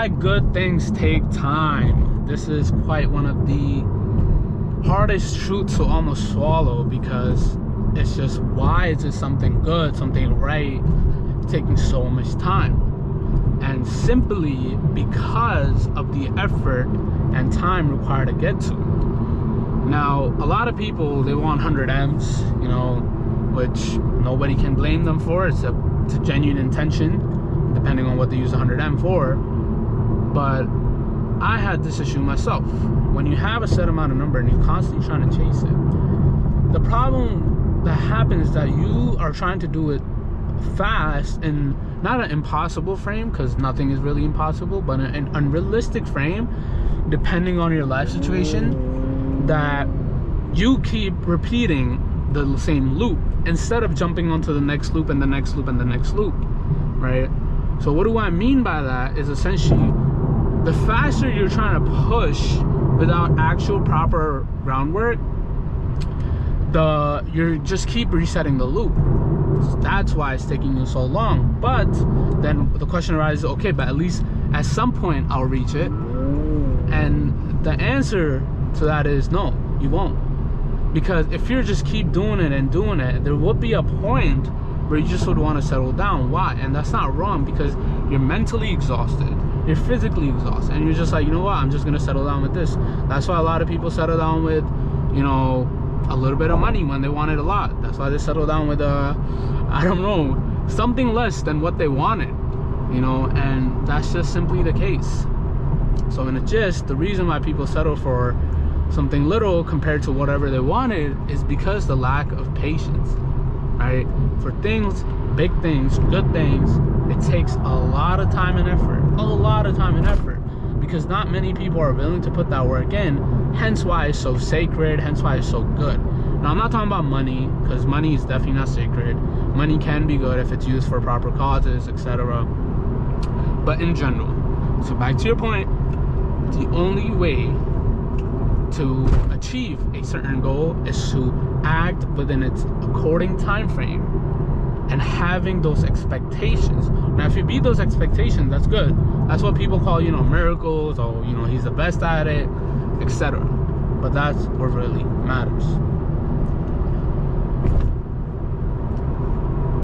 why good things take time. This is quite one of the hardest truths to almost swallow, because it's just, why is it something good, something right, taking so much time? And simply because of the effort and time required to get to. Now, a lot of people, they want 100 M's, you know, which nobody can blame them for. It's a genuine intention, depending on what they use 100M for. But I had this issue myself. When you have a set amount of number and you're constantly trying to chase it, the problem that happens is that you are trying to do it fast in not an impossible frame, because nothing is really impossible, but an unrealistic frame, depending on your life situation, that you keep repeating the same loop instead of jumping onto the next loop and the next loop and the next loop, right? So what do I mean by that is essentially, the faster you're trying to push without actual proper groundwork, you just keep resetting the loop. That's why it's taking you so long. But then the question arises, okay, but at least at some point I'll reach it. And the answer to that is no, you won't. Because if you just keep doing it and doing it, there would be a point where you just would want to settle down. Why? And that's not wrong, because you're mentally exhausted, you're physically exhausted, and you're just like, you know what, I'm just gonna settle down with this. That's why a lot of people settle down with, you know, a little bit of money when they wanted a lot. That's why they settle down with I don't know, something less than what they wanted, you know. And that's just simply the case. So in a gist, the reason why people settle for something little compared to whatever they wanted is because the lack of patience, right? For things, big things, good things, it takes a lot of time and effort, because not many people are willing to put that work in. Hence why it's so sacred, hence why it's so good. Now, I'm not talking about money, because money is definitely not sacred. Money can be good if it's used for proper causes, etc. But in general, so back to your point, the only way to achieve a certain goal is to act within its according time frame and having those expectations. Now, if you beat those expectations, that's good. That's what people call, you know, miracles, or, you know, he's the best at it, etc. But that's what really matters.